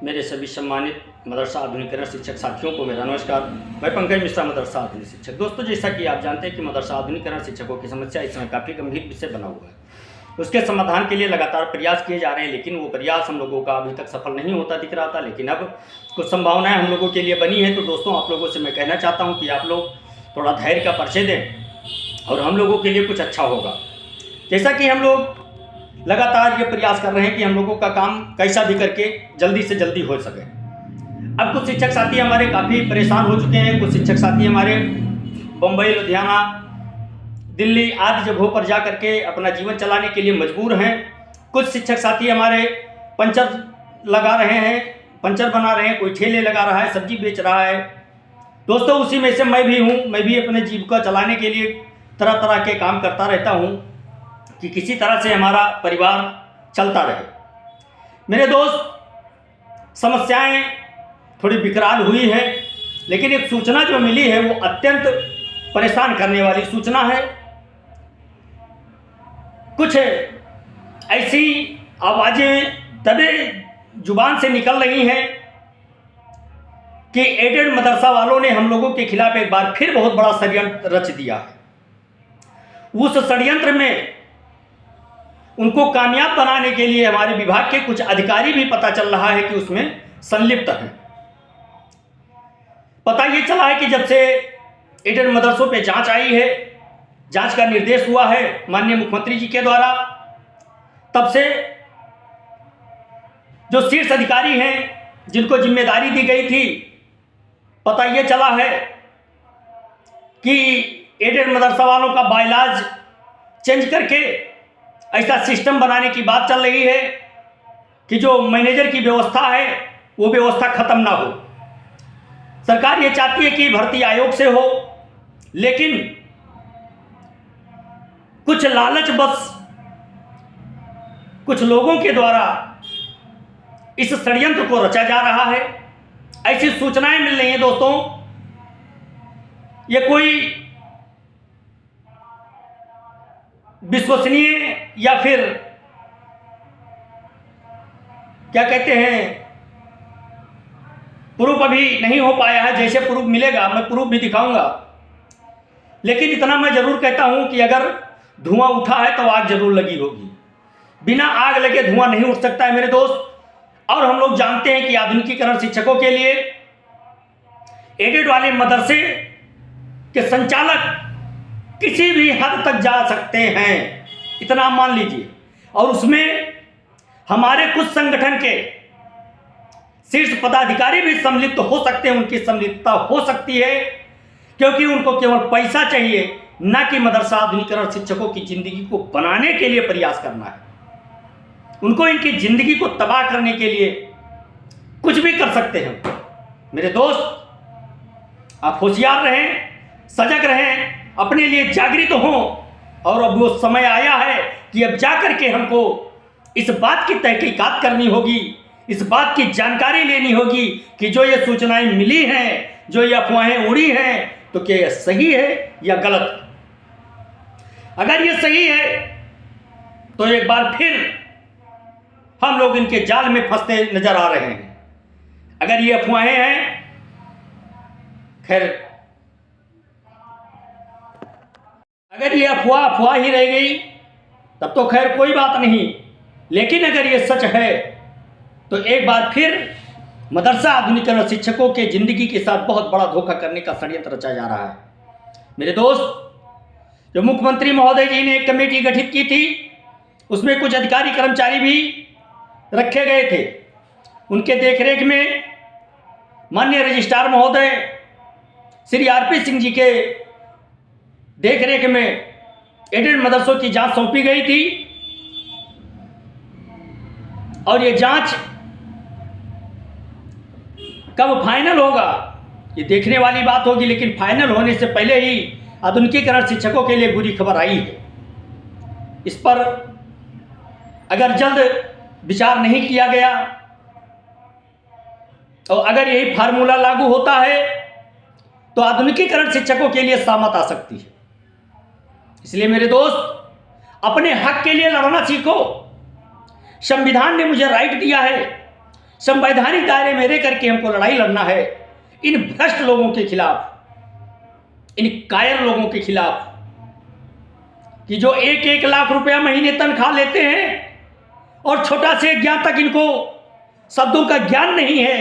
मेरे सभी सम्मानित मदरसा आधुनिकीकरण शिक्षक साथियों को मेरा नमस्कार। मैं पंकज मिश्रा, मदरसा आधुनिक शिक्षक। दोस्तों, जैसा कि आप जानते हैं कि मदरसा आधुनिकीकरण शिक्षकों की समस्या इस समय काफ़ी गंभीर विषय बना हुआ है। उसके समाधान के लिए लगातार प्रयास किए जा रहे हैं, लेकिन वो प्रयास हम लोगों का अभी तक सफल नहीं होता दिख रहा था। लेकिन अब कुछ संभावनाएं हम लोगों के लिए बनी है। तो दोस्तों, आप लोगों से मैं कहना चाहता हूँ कि आप लोग थोड़ा धैर्य का परिचय दें और हम लोगों के लिए कुछ अच्छा होगा। जैसा कि हम लोग लगातार ये प्रयास कर रहे हैं कि हम लोगों का काम कैसा भी करके जल्दी से जल्दी हो सके। अब कुछ शिक्षक साथी हमारे काफ़ी परेशान हो चुके हैं। कुछ शिक्षक साथी हमारे बम्बई, लुधियाना, दिल्ली आदि जगहों पर जा करके अपना जीवन चलाने के लिए मजबूर हैं। कुछ शिक्षक साथी हमारे पंचर लगा रहे हैं, पंचर बना रहे हैं, कोई ठेले लगा रहा है, सब्जी बेच रहा है। दोस्तों, उसी में से मैं भी हूँ। मैं भी अपने जीविका चलाने के लिए तरह तरह के काम करता रहता हूँ कि किसी तरह से हमारा परिवार चलता रहे। मेरे दोस्त, समस्याएं थोड़ी विकराल हुई है, लेकिन एक सूचना जो मिली है वो अत्यंत परेशान करने वाली सूचना है। कुछ ऐसी आवाज़ें दबे जुबान से निकल रही हैं कि एडेड मदरसा वालों ने हम लोगों के खिलाफ एक बार फिर बहुत बड़ा षड्यंत्र रच दिया है। उस षड्यंत्र में उनको कामयाब बनाने के लिए हमारे विभाग के कुछ अधिकारी भी पता चल रहा है कि उसमें संलिप्त हैं। पता ये चला है कि जब से एडेड मदरसों पे जांच आई है, जांच का निर्देश हुआ है माननीय मुख्यमंत्री जी के द्वारा, तब से जो शीर्ष अधिकारी हैं जिनको जिम्मेदारी दी गई थी, पता ये चला है कि एडेड मदरसा वालों का बायलाज चेंज करके ऐसा सिस्टम बनाने की बात चल रही है कि जो मैनेजर की व्यवस्था है वो व्यवस्था खत्म ना हो। सरकार ये चाहती है कि भर्ती आयोग से हो, लेकिन कुछ लालच बस कुछ लोगों के द्वारा इस षड्यंत्र को रचा जा रहा है। ऐसी सूचनाएं मिल रही हैं दोस्तों। ये कोई विश्वसनीय या फिर क्या कहते हैं, प्रूफ अभी नहीं हो पाया है। जैसे प्रूफ मिलेगा मैं प्रूफ भी दिखाऊंगा, लेकिन इतना मैं जरूर कहता हूं कि अगर धुआं उठा है तो आग जरूर लगी होगी। बिना आग लगे धुआं नहीं उठ सकता है मेरे दोस्त। और हम लोग जानते हैं कि आधुनिकीकरण शिक्षकों के लिए एडेड वाले मदरसे के संचालक किसी भी हद तक जा सकते हैं, इतना मान लीजिए। और उसमें हमारे कुछ संगठन के शीर्ष पदाधिकारी भी सम्मिलित हो सकते हैं, उनकी सम्मिलितता हो सकती है, क्योंकि उनको केवल पैसा चाहिए, न कि मदरसा आधुनिकीकरण शिक्षकों की जिंदगी को बनाने के लिए प्रयास करना है। उनको इनकी जिंदगी को तबाह करने के लिए कुछ भी कर सकते हैं। मेरे दोस्त, आप होशियार रहें, सजग रहें, अपने लिए जागृत हों। और अब वो समय आया है कि अब जाकर के हमको इस बात की तहकीकात करनी होगी, इस बात की जानकारी लेनी होगी कि जो ये सूचनाएं मिली हैं, जो ये अफवाहें उड़ी हैं, तो क्या ये सही है या गलत। अगर ये सही है तो एक बार फिर हम लोग इनके जाल में फंसते नजर आ रहे हैं। अगर ये अफवाहें हैं, खैर अगर ये अफवाह ही रह गई तब तो खैर कोई बात नहीं, लेकिन अगर ये सच है तो एक बार फिर मदरसा आधुनिकीकरण शिक्षकों के जिंदगी के साथ बहुत बड़ा धोखा करने का षड्यंत्र रचा जा रहा है। मेरे दोस्त, जो मुख्यमंत्री महोदय जी ने एक कमेटी गठित की थी, उसमें कुछ अधिकारी कर्मचारी भी रखे गए थे। उनके देखरेख में माननीय रजिस्ट्रार महोदय श्री आरपी सिंह जी के देखरेख में एडेड मदरसों की जांच सौंपी गई थी। और ये जांच कब फाइनल होगा ये देखने वाली बात होगी, लेकिन फाइनल होने से पहले ही आधुनिकीकरण शिक्षकों के लिए बुरी खबर आई है। इस पर अगर जल्द विचार नहीं किया गया और अगर यही फार्मूला लागू होता है तो आधुनिकीकरण शिक्षकों के लिए सामत आ सकती है। इसलिए मेरे दोस्त, अपने हक के लिए लड़ना सीखो। संविधान ने मुझे राइट दिया है, संवैधानिक दायरे में रह करके हमको लड़ाई लड़ना है इन भ्रष्ट लोगों के खिलाफ, इन कायर लोगों के खिलाफ कि जो 1-1 लाख रुपया महीने तनख्वाह लेते हैं और छोटा से ज्ञान तक इनको शब्दों का ज्ञान नहीं है,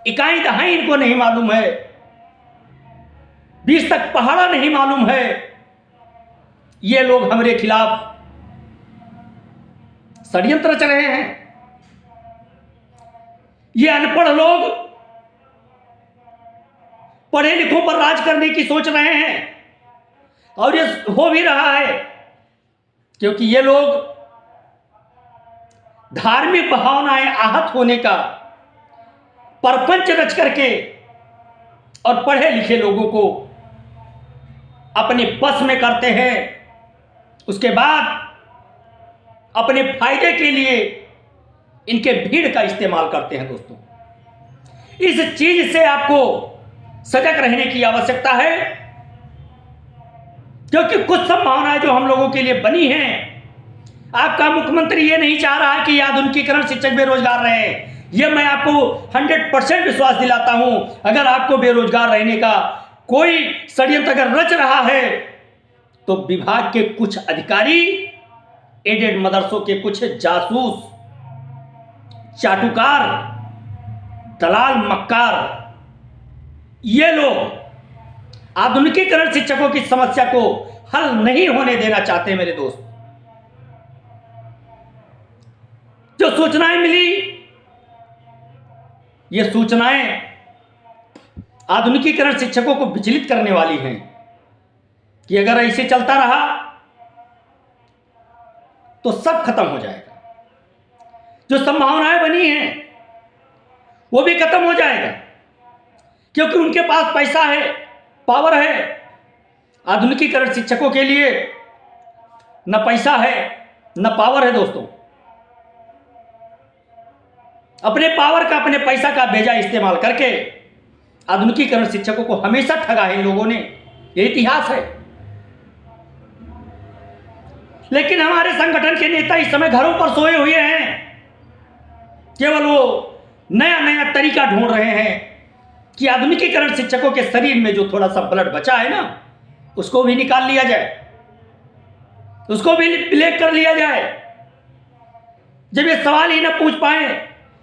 इकाई दहाई इनको नहीं मालूम है, 20 तक पहाड़ा नहीं मालूम है। ये लोग हमारे खिलाफ षड्यंत्र रच रहे हैं। ये अनपढ़ लोग पढ़े लिखों पर राज करने की सोच रहे हैं और ये हो भी रहा है, क्योंकि ये लोग धार्मिक भावनाएं आहत होने का परपंच रच करके और पढ़े लिखे लोगों को अपने बस में करते हैं। उसके बाद अपने फायदे के लिए इनके भीड़ का इस्तेमाल करते हैं। दोस्तों, इस चीज से आपको सजग रहने की आवश्यकता है, क्योंकि कुछ संभावनाएं जो हम लोगों के लिए बनी हैं, आपका मुख्यमंत्री ये नहीं चाह रहा है कि आधुनिकीकरण शिक्षक बेरोजगार रहे। ये मैं आपको 100% विश्वास दिलाता हूं। अगर आपको बेरोजगार रहने का कोई षड्यंत्र अगर रच रहा है तो विभाग के कुछ अधिकारी, एडेड मदरसों के कुछ जासूस, चाटुकार, दलाल, मक्कार, ये लोग आधुनिकीकरण शिक्षकों की समस्या को हल नहीं होने देना चाहते। मेरे दोस्त, जो सूचनाएं मिली, ये सूचनाएं आधुनिकीकरण शिक्षकों को विचलित करने वाली हैं कि अगर ऐसे चलता रहा तो सब खत्म हो जाएगा। जो संभावनाएं बनी हैं वो भी खत्म हो जाएगा, क्योंकि उनके पास पैसा है, पावर है। आधुनिकीकरण शिक्षकों के लिए न पैसा है न पावर है। दोस्तों, अपने पावर का, अपने पैसा का बेजा इस्तेमाल करके आधुनिकीकरण शिक्षकों को हमेशा ठगा है इन लोगों ने। ये इतिहास है। लेकिन हमारे संगठन के नेता इस समय घरों पर सोए हुए हैं, केवल वो नया नया तरीका ढूंढ रहे हैं कि आधुनिकीकरण शिक्षकों के शरीर में जो थोड़ा सा ब्लड बचा है ना, उसको भी निकाल लिया जाए, उसको भी ब्लैक कर लिया जाए। जब ये सवाल ही ना पूछ पाए,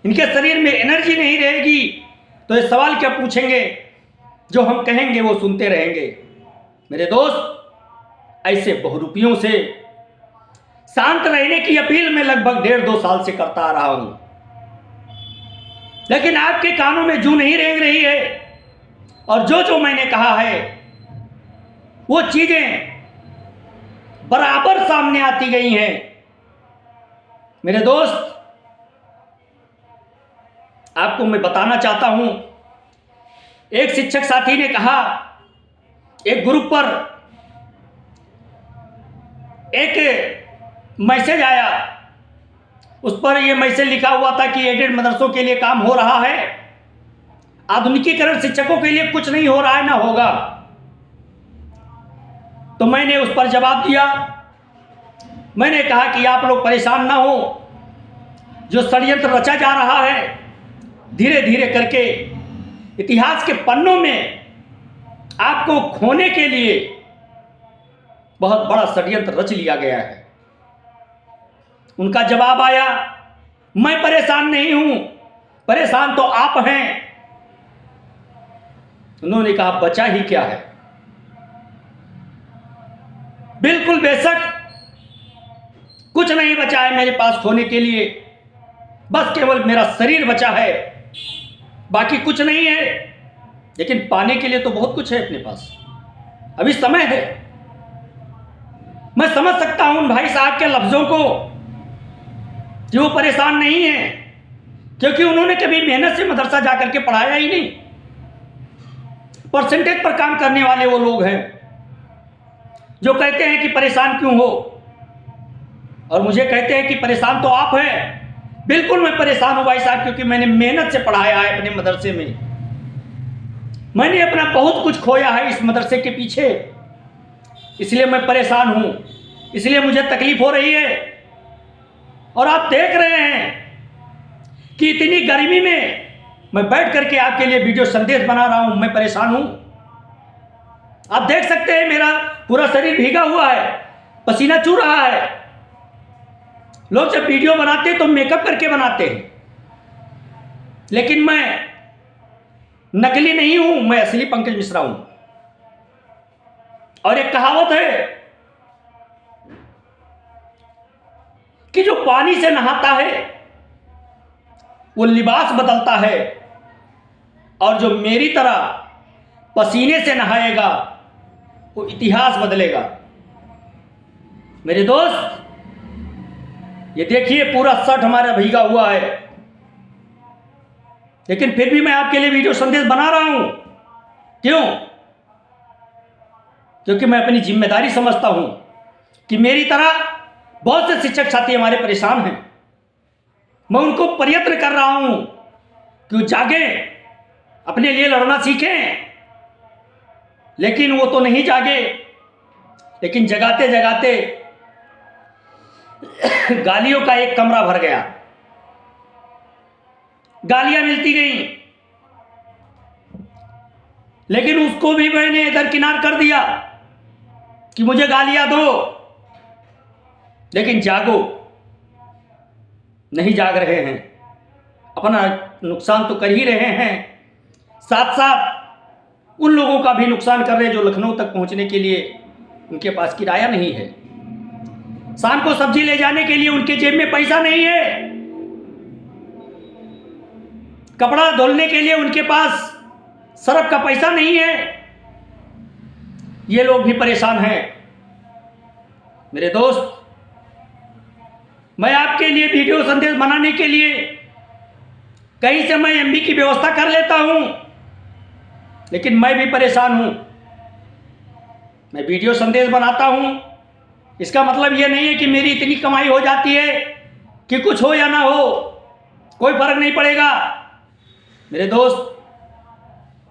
इनके शरीर में एनर्जी नहीं रहेगी, तो ये सवाल क्या पूछेंगे? जो हम कहेंगे वो सुनते रहेंगे। मेरे दोस्त, ऐसे बहुरूपियों से शांत रहने की अपील मैं लगभग 1.5-2 साल से करता आ रहा हूं, लेकिन आपके कानों में जूं नहीं रेंग रही है। और जो मैंने कहा है वो चीजें बराबर सामने आती गई हैं। मेरे दोस्त, आपको मैं बताना चाहता हूं, एक शिक्षक साथी ने कहा, एक ग्रुप पर एक मैसेज आया, उस पर यह मैसेज लिखा हुआ था कि एडेड मदरसों के लिए काम हो रहा है, आधुनिकीकरण शिक्षकों के लिए कुछ नहीं हो रहा है, ना होगा। तो मैंने उस पर जवाब दिया। मैंने कहा कि आप लोग परेशान ना हो, जो षड्यंत्र रचा जा रहा है धीरे धीरे करके इतिहास के पन्नों में आपको खोने के लिए बहुत बड़ा षड्यंत्र रच लिया गया है। उनका जवाब आया, मैं परेशान नहीं हूं, परेशान तो आप हैं। उन्होंने कहा, बचा ही क्या है? बिल्कुल बेशक कुछ नहीं बचा है मेरे पास खोने के लिए, बस केवल मेरा शरीर बचा है, बाकी कुछ नहीं है। लेकिन पाने के लिए तो बहुत कुछ है अपने पास, अभी समय है। मैं समझ सकता हूं भाई साहब के लफ्जों को कि वो परेशान नहीं है, क्योंकि उन्होंने कभी मेहनत से मदरसा जाकर के पढ़ाया ही नहीं। परसेंटेज पर काम करने वाले वो लोग हैं जो कहते हैं कि परेशान क्यों हो, और मुझे कहते हैं कि परेशान तो आप हैं। बिल्कुल मैं परेशान हूं भाई साहब, क्योंकि मैंने मेहनत से पढ़ाया है अपने मदरसे में। मैंने अपना बहुत कुछ खोया है इस मदरसे के पीछे, इसलिए मैं परेशान हूं, इसलिए मुझे तकलीफ हो रही है। और आप देख रहे हैं कि इतनी गर्मी में मैं बैठ करके आपके लिए वीडियो संदेश बना रहा हूं, मैं परेशान हूं। आप देख सकते हैं मेरा पूरा शरीर भीगा हुआ है, पसीना चू रहा है। लोग जब वीडियो बनाते हैं तो मेकअप करके बनाते हैं, लेकिन मैं नकली नहीं हूं, मैं असली पंकज मिश्रा हूं। और एक कहावत है कि जो पानी से नहाता है वो लिबास बदलता है, और जो मेरी तरह पसीने से नहाएगा वो इतिहास बदलेगा। मेरे दोस्त, ये देखिए पूरा शर्ट हमारा भीगा हुआ है, लेकिन फिर भी मैं आपके लिए वीडियो संदेश बना रहा हूं। क्यों? क्योंकि मैं अपनी जिम्मेदारी समझता हूं कि मेरी तरह बहुत से शिक्षक साथी हमारे परेशान हैं। मैं उनको प्रयत्न कर रहा हूं कि वो जागें, अपने लिए लड़ना सीखें, लेकिन वो तो नहीं जागे। लेकिन जगाते जगाते गालियों का एक कमरा भर गया, गालियां मिलती गई, लेकिन उसको भी मैंने दरकिनार कर दिया कि मुझे गालियां दो, लेकिन जागो। नहीं जाग रहे हैं, अपना नुकसान तो कर ही रहे हैं, साथ साथ उन लोगों का भी नुकसान कर रहे हैं जो लखनऊ तक पहुंचने के लिए उनके पास किराया नहीं है, शाम को सब्जी ले जाने के लिए उनके जेब में पैसा नहीं है, कपड़ा धुलने के लिए उनके पास सरफ का पैसा नहीं है। ये लोग भी परेशान हैं। मेरे दोस्त, मैं आपके लिए वीडियो संदेश बनाने के लिए कहीं से मैं एमबी की व्यवस्था कर लेता हूं, लेकिन मैं भी परेशान हूं। मैं वीडियो संदेश बनाता हूं, इसका मतलब यह नहीं है कि मेरी इतनी कमाई हो जाती है कि कुछ हो या ना हो कोई फर्क नहीं पड़ेगा। मेरे दोस्त,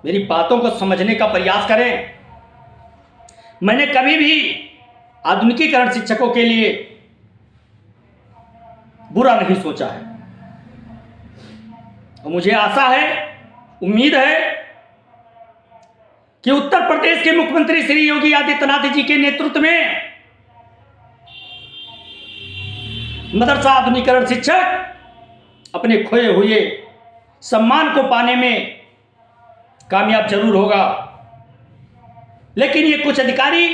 मेरी बातों को समझने का प्रयास करें। मैंने कभी भी आधुनिकीकरण शिक्षकों के लिए बुरा नहीं सोचा है, और मुझे आशा है, उम्मीद है कि उत्तर प्रदेश के मुख्यमंत्री श्री योगी आदित्यनाथ जी के नेतृत्व में मदरसा आधुनिकीकरण शिक्षक अपने खोए हुए सम्मान को पाने में कामयाब जरूर होगा। लेकिन ये कुछ अधिकारी